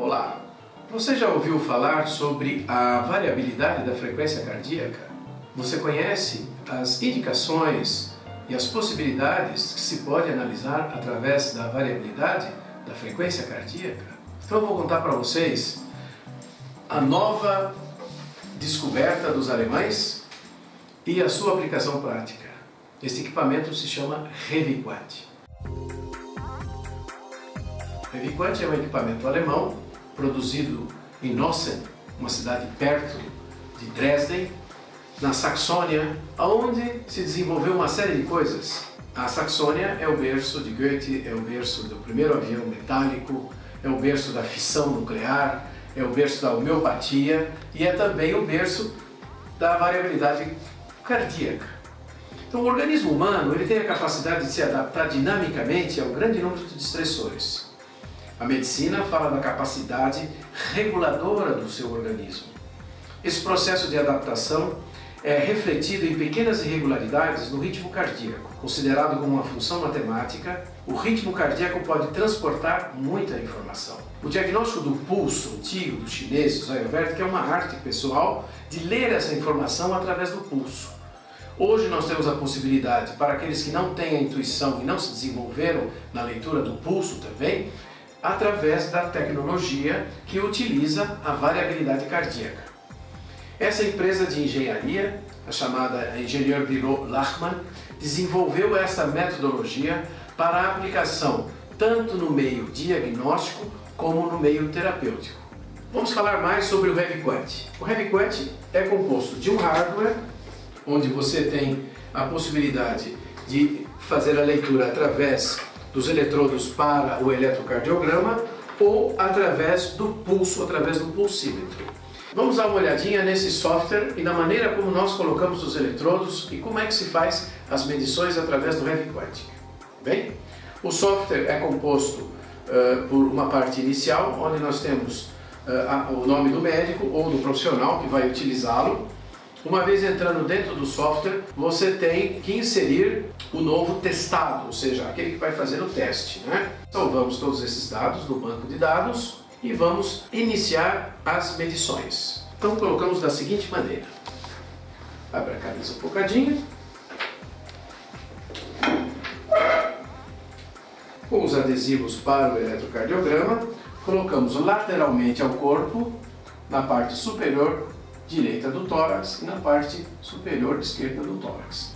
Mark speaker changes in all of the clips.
Speaker 1: Olá! Você já ouviu falar sobre a variabilidade da frequência cardíaca? Você conhece as indicações e as possibilidades que se pode analisar através da variabilidade da frequência cardíaca? Então eu vou contar para vocês a nova descoberta dos alemães e a sua aplicação prática. Este equipamento se chama Reviquat. Reviquat é um equipamento alemão produzido em Nossen, uma cidade perto de Dresden, na Saxônia, onde se desenvolveu uma série de coisas. A Saxônia é o berço de Goethe, é o berço do primeiro avião metálico, é o berço da fissão nuclear, é o berço da homeopatia e é também o berço da variabilidade cardíaca. Então, o organismo humano ele tem a capacidade de se adaptar dinamicamente ao grande número de estressores. A medicina fala da capacidade reguladora do seu organismo. Esse processo de adaptação é refletido em pequenas irregularidades no ritmo cardíaco. Considerado como uma função matemática, o ritmo cardíaco pode transportar muita informação. O diagnóstico do pulso antigo dos chineses, Ayurveda, que é uma arte pessoal de ler essa informação através do pulso. Hoje nós temos a possibilidade, para aqueles que não têm a intuição e não se desenvolveram na leitura do pulso também, através da tecnologia que utiliza a variabilidade cardíaca. Essa empresa de engenharia, a chamada Ingenieur Biro Lachmann, desenvolveu essa metodologia para a aplicação tanto no meio diagnóstico como no meio terapêutico. Vamos falar mais sobre o Reviquat. O Reviquat é composto de um hardware, onde você tem a possibilidade de fazer a leitura através dos eletrodos para o eletrocardiograma ou através do pulso, através do pulsímetro. Vamos dar uma olhadinha nesse software e na maneira como nós colocamos os eletrodos e como é que se faz as medições através do Reviquat. Bem, o software é composto por uma parte inicial, onde nós temos o nome do médico ou do profissional que vai utilizá-lo. Uma vez entrando dentro do software, você tem que inserir o novo testado, ou seja, aquele que vai fazer o teste, né? Salvamos todos esses dados no banco de dados e vamos iniciar as medições. Então colocamos da seguinte maneira. Abre a camisa um bocadinho. Com os adesivos para o eletrocardiograma, colocamos lateralmente ao corpo, na parte superior direita do tórax e na parte superior esquerda do tórax.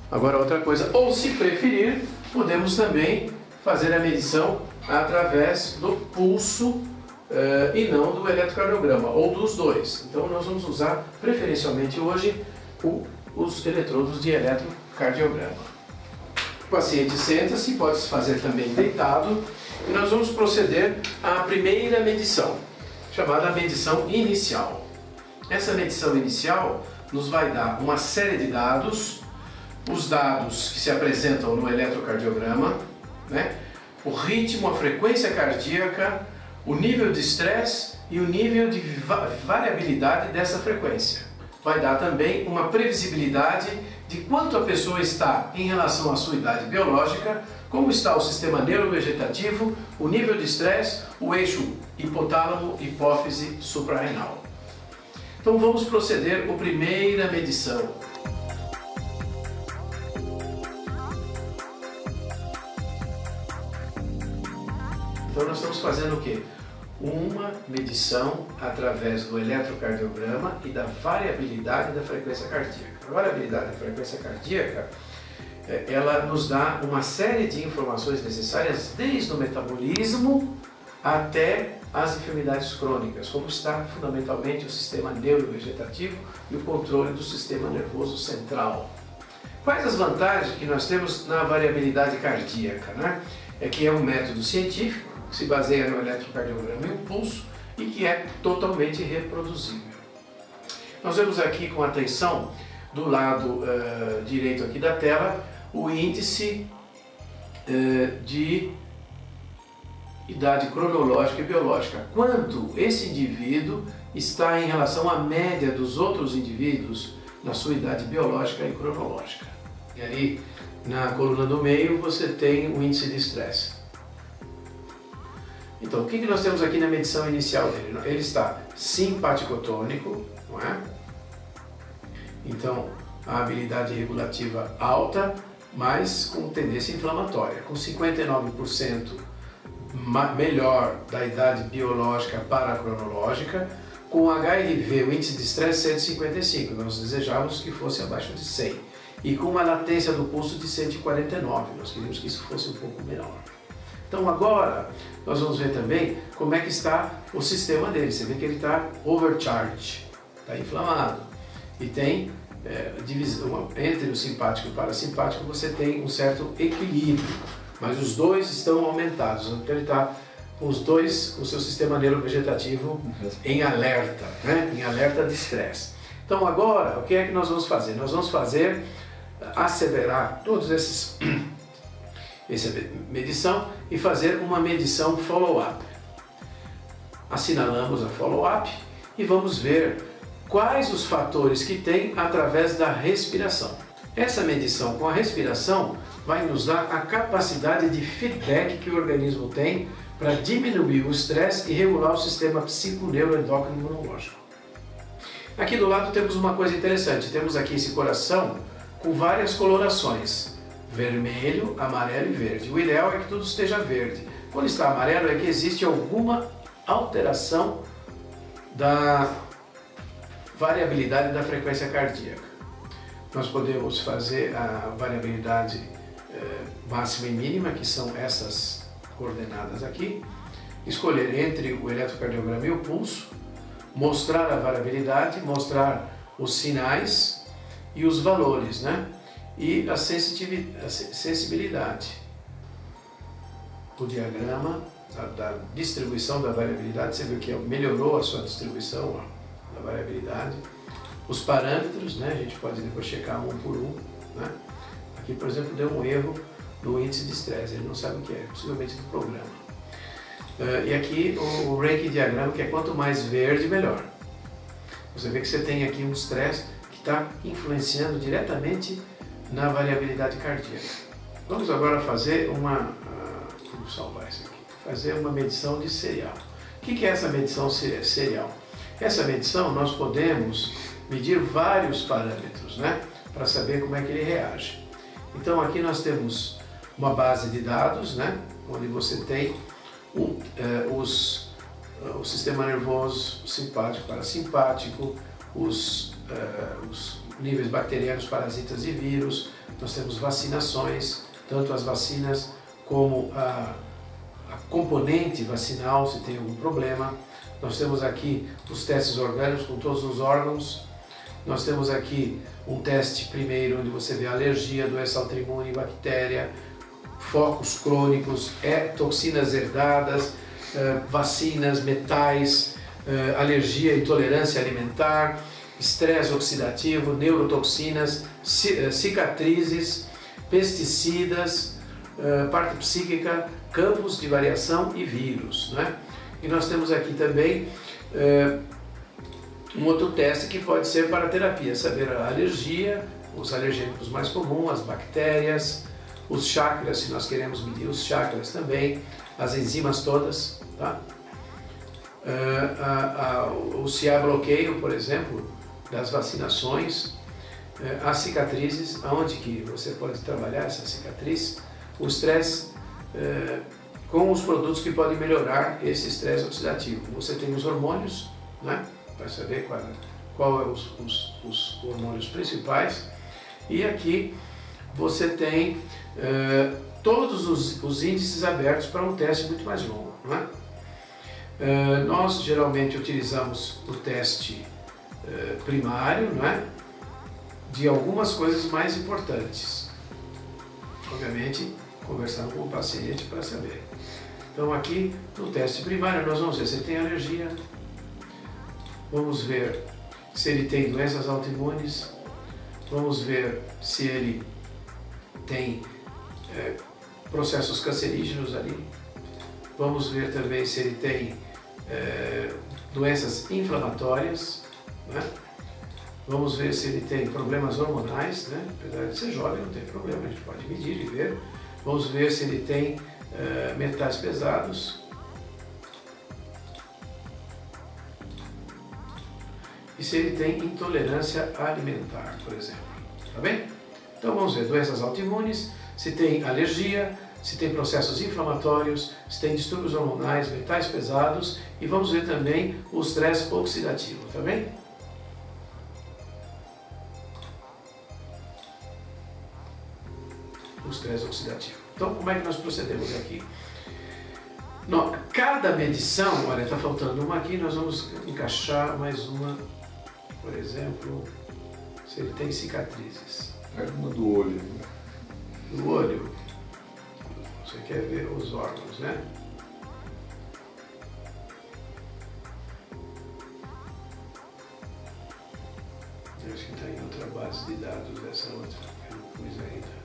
Speaker 1: Agora outra coisa, ou se preferir, podemos também fazer a medição através do pulso e não do eletrocardiograma, ou dos dois. Então nós vamos usar preferencialmente hoje os eletrodos de eletrocardiograma. O paciente senta-se, pode se fazer também deitado, e nós vamos proceder à primeira medição, chamada medição inicial. Essa medição inicial nos vai dar uma série de dados, os dados que se apresentam no eletrocardiograma, né? O ritmo, a frequência cardíaca, o nível de estresse e o nível de variabilidade dessa frequência. Vai dar também uma previsibilidade de quanto a pessoa está em relação à sua idade biológica, como está o sistema neurovegetativo, o nível de estresse, o eixo hipotálamo, hipófise, suprarrenal. Então vamos proceder com a primeira medição. Então nós estamos fazendo o quê? Uma medição através do eletrocardiograma e da variabilidade da frequência cardíaca. A variabilidade da frequência cardíaca, ela nos dá uma série de informações necessárias desde o metabolismo até as enfermidades crônicas, como está fundamentalmente o sistema neurovegetativo e o controle do sistema nervoso central. Quais as vantagens que nós temos na variabilidade cardíaca, né? É que é um método científico que se baseia no eletrocardiograma e o pulso e que é totalmente reproduzível. Nós vemos aqui com atenção do lado direito aqui da tela o índice de idade cronológica e biológica. Quanto esse indivíduo está em relação à média dos outros indivíduos na sua idade biológica e cronológica. E ali na coluna do meio você tem o índice de estresse. Então, o que nós temos aqui na medição inicial dele? Ele está simpaticotônico, não é? Então, a habilidade regulativa alta, mas com tendência inflamatória, com 59% melhor da idade biológica para a cronológica, com HRV, o índice de estresse 155, nós desejávamos que fosse abaixo de 100, e com uma latência do pulso de 149, nós queríamos que isso fosse um pouco menor. Então agora nós vamos ver também como é que está o sistema dele. Você vê que ele está overcharged, está inflamado. E tem divisão entre o simpático e o parasimpático, você tem um certo equilíbrio, mas os dois estão aumentados. Então ele está com os dois, com o seu sistema neurovegetativo em alerta, né? Em alerta de estresse. Então agora, o que é que nós vamos fazer? Nós vamos fazer acelerar todos essa medição e fazer uma medição follow-up. Assinalamos a follow-up e vamos ver quais os fatores que tem através da respiração. Essa medição com a respiração vai nos dar a capacidade de feedback que o organismo tem para diminuir o estresse e regular o sistema psiconeuroendócrino imunológico. Aqui do lado temos uma coisa interessante, temos aqui esse coração com várias colorações, vermelho, amarelo e verde. O ideal é que tudo esteja verde. Quando está amarelo é que existe alguma alteração da variabilidade da frequência cardíaca. Nós podemos fazer a variabilidade máxima e mínima, que são essas coordenadas aqui, escolher entre o eletrocardiograma e o pulso, mostrar a variabilidade, mostrar os sinais e os valores, né? E a sensibilidade. O diagrama da distribuição da variabilidade, você viu que melhorou a sua distribuição, ó, da variabilidade. Os parâmetros, né? A gente pode depois checar um por um, né? Aqui, por exemplo, deu um erro no índice de estresse, ele não sabe o que é, possivelmente do programa. E aqui o ranking diagrama, que é quanto mais verde, melhor. Você vê que você tem aqui um estresse que está influenciando diretamente na variabilidade cardíaca. Vamos agora fazer vamos salvar isso aqui, fazer uma medição de serial. O que é essa medição serial? Essa medição nós podemos medir vários parâmetros, né, para saber como é que ele reage. Então aqui nós temos uma base de dados, né, onde você tem o sistema nervoso simpático, parasimpático, os níveis bacterianos, parasitas e vírus. Nós temos vacinações, tanto as vacinas como a componente vacinal, se tem algum problema. Nós temos aqui os testes orgânicos com todos os órgãos. Nós temos aqui um teste primeiro onde você vê a alergia, doença autoimune, bactéria, focos crônicos, toxinas herdadas, vacinas, metais, alergia e intolerância alimentar, estresse oxidativo, neurotoxinas, cicatrizes, pesticidas, parte psíquica, campos de variação e vírus, né? E nós temos aqui também um outro teste que pode ser para terapia, saber a alergia, os alergênicos mais comuns, as bactérias, os chakras, se nós queremos medir os chakras também, as enzimas todas, tá? O CA bloqueio, por exemplo, das vacinações, as cicatrizes, aonde que você pode trabalhar essa cicatriz, o estresse com os produtos que podem melhorar esse estresse oxidativo. Você tem os hormônios, né, para saber qual é os hormônios principais, e aqui você tem todos os índices abertos para um teste muito mais longo, não é? Nós geralmente utilizamos o teste primário, não é? De algumas coisas mais importantes. Obviamente, conversando com o paciente para saber. Então aqui no teste primário nós vamos ver se ele tem alergia, vamos ver se ele tem doenças autoimunes, vamos ver se ele tem processos cancerígenos ali, vamos ver também se ele tem doenças inflamatórias, né? Vamos ver se ele tem problemas hormonais, né? Apesar de ser jovem, não tem problema, a gente pode medir e ver. Vamos ver se ele tem metais pesados, e se ele tem intolerância alimentar, por exemplo. Tá bem? Então vamos ver doenças autoimunes, se tem alergia, se tem processos inflamatórios, se tem distúrbios hormonais, metais pesados, e vamos ver também o estresse oxidativo, tá bem? O estresse oxidativo. Então, como é que nós procedemos aqui? Cada medição, olha, está faltando uma aqui, nós vamos encaixar mais uma, por exemplo, se ele tem cicatrizes.
Speaker 2: Pega uma do olho.
Speaker 1: Do olho. Você quer ver os órgãos, né? Eu acho que está em outra base de dados dessa outra, eu não pus ainda.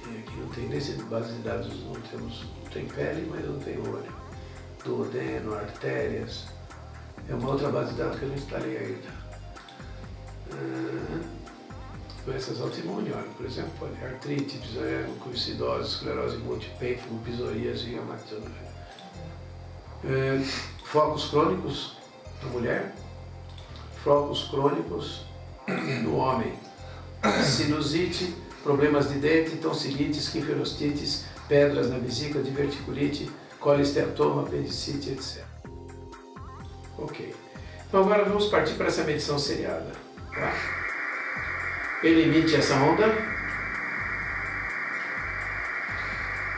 Speaker 1: E aqui não tem nesse base de dados, não tem pele, mas não tem olho. Duodeno, artérias. É uma outra base de dados que eu não instalei ainda. Doenças autoimunes, olha, por exemplo, artrite, psoriase, mucoviscidose, esclerose múltipla, pênfigo, psoríase e reumatismo. Focos crônicos na mulher, focos crônicos no homem, sinusite, problemas de dente, tonsilite, esquiferostites, pedras na vesícula, diverticulite, colesteatoma, apendicite, etc. Ok. Então agora vamos partir para essa medição seriada. Tá? Ele emite essa onda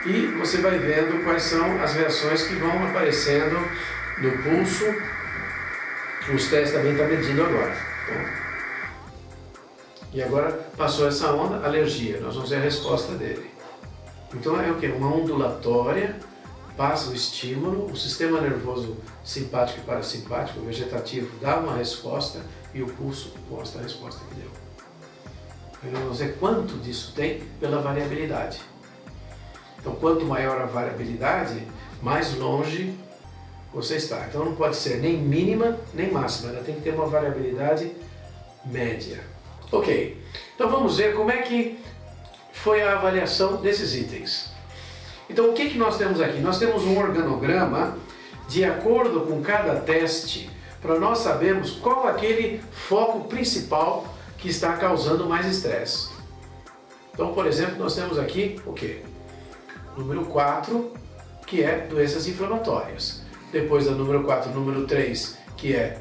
Speaker 1: e você vai vendo quais são as reações que vão aparecendo no pulso. Os testes também estão medindo agora. Tá? E agora passou essa onda, alergia. Nós vamos ver a resposta dele. Então é o que? Uma ondulatória. Passa o estímulo, o sistema nervoso simpático e parasimpático, o vegetativo, dá uma resposta e o pulso mostra a resposta que deu. Então, vamos ver quanto disso tem pela variabilidade. Então, quanto maior a variabilidade, mais longe você está. Então, não pode ser nem mínima nem máxima, ela tem que ter uma variabilidade média. Ok, então vamos ver como é que foi a avaliação desses itens. Então, o que nós temos aqui? Nós temos um organograma de acordo com cada teste para nós sabermos qual aquele foco principal que está causando mais estresse. Então, por exemplo, nós temos aqui o quê? Número 4, que é doenças inflamatórias. Depois da número 4, número 3, que é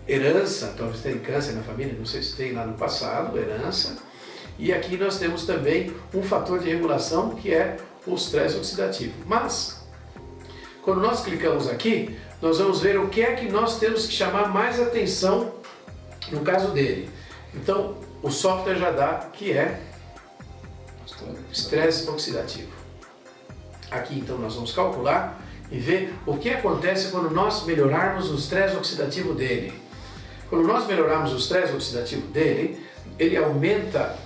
Speaker 1: herança, talvez tenha câncer na família, não sei se tem lá no passado, herança. E aqui nós temos também um fator de regulação que é o estresse oxidativo. Mas, quando nós clicamos aqui, nós vamos ver o que é que nós temos que chamar mais atenção no caso dele. Então, o software já dá que é estresse oxidativo. Aqui então nós vamos calcular e ver o que acontece quando nós melhorarmos o estresse oxidativo dele. Quando nós melhorarmos o estresse oxidativo dele, ele aumenta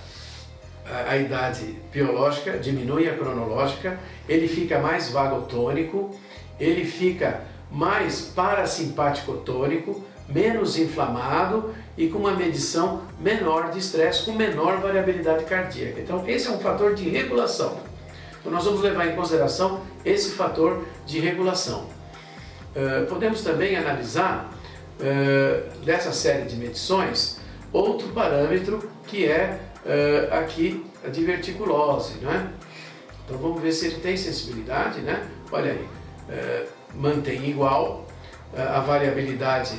Speaker 1: a idade biológica, diminui a cronológica, ele fica mais vagotônico, ele fica mais parasimpático-tônico, menos inflamado e com uma medição menor de estresse, com menor variabilidade cardíaca. Então esse é um fator de regulação. Então nós vamos levar em consideração esse fator de regulação. Podemos também analisar dessa série de medições outro parâmetro que é aqui a diverticulose, né? Então vamos ver se ele tem sensibilidade, né? Olha aí, mantém igual, a variabilidade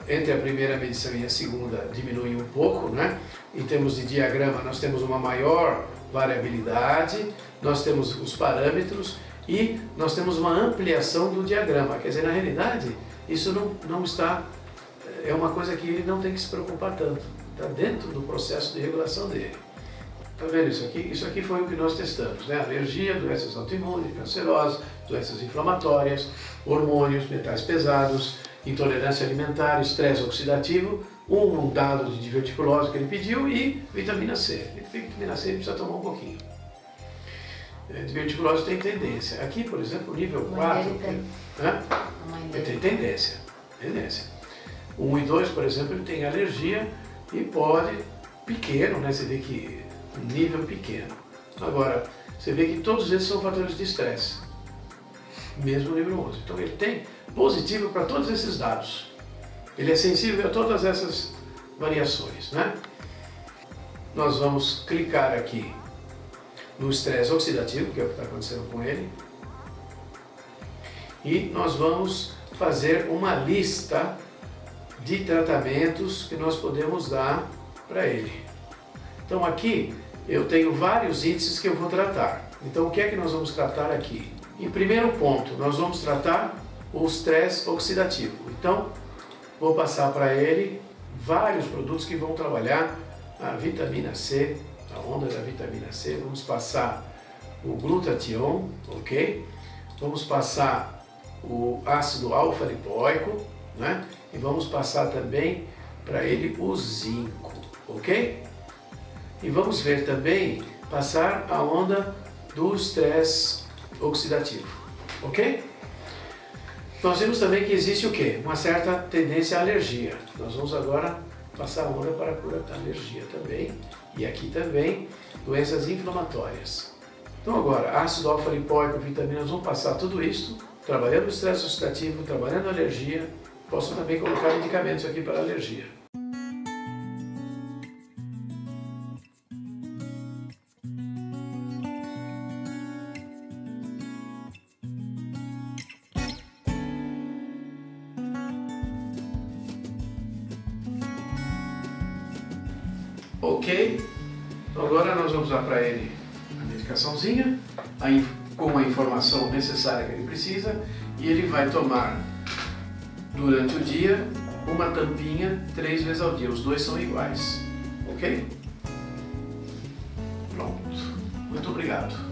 Speaker 1: entre a primeira medição e a segunda diminui um pouco, né? Em termos de diagrama nós temos uma maior variabilidade, nós temos os parâmetros e nós temos uma ampliação do diagrama, quer dizer, na realidade isso não está, é uma coisa que ele não tem que se preocupar tanto. Está dentro do processo de regulação dele. Está vendo isso aqui? Isso aqui foi o que nós testamos, né? Alergia, doenças autoimunes, cancerosas, doenças inflamatórias, hormônios, metais pesados, intolerância alimentar, estresse oxidativo, um dado de diverticulose que ele pediu e vitamina C. Vitamina C precisa tomar um pouquinho. Diverticulose tem tendência. Aqui, por exemplo, o nível 4... Ele tem tendência. 1 e 2, por exemplo, ele tem alergia e pode, pequeno, né? Você vê que nível pequeno. Agora, você vê que todos esses são fatores de estresse, mesmo o nível 11. Então ele tem positivo para todos esses dados. Ele é sensível a todas essas variações, né? Nós vamos clicar aqui no estresse oxidativo, que é o que está acontecendo com ele, e nós vamos fazer uma lista de tratamentos que nós podemos dar para ele. Então aqui eu tenho vários índices que eu vou tratar. Então o que é que nós vamos tratar aqui? Em primeiro ponto, nós vamos tratar o estresse oxidativo. Então vou passar para ele vários produtos que vão trabalhar a vitamina C, a onda da vitamina C. Vamos passar o glutatión, ok? Vamos passar o ácido alfa-lipoico, né? E vamos passar também para ele o zinco, ok? E vamos ver também passar a onda do estresse oxidativo, ok? Nós vimos também que existe o quê? Uma certa tendência à alergia. Nós vamos agora passar a onda para a cura da alergia também. E aqui também doenças inflamatórias. Então agora, ácido alfa-lipoico, vitaminas, vamos passar tudo isso, trabalhando o estresse oxidativo, trabalhando a alergia. Posso também colocar medicamentos aqui para a alergia. Ok, agora nós vamos dar para ele a medicaçãozinha, com a informação necessária que ele precisa, e ele vai tomar durante o dia uma tampinha 3 vezes ao dia. Os dois são iguais, ok? Pronto, muito obrigado.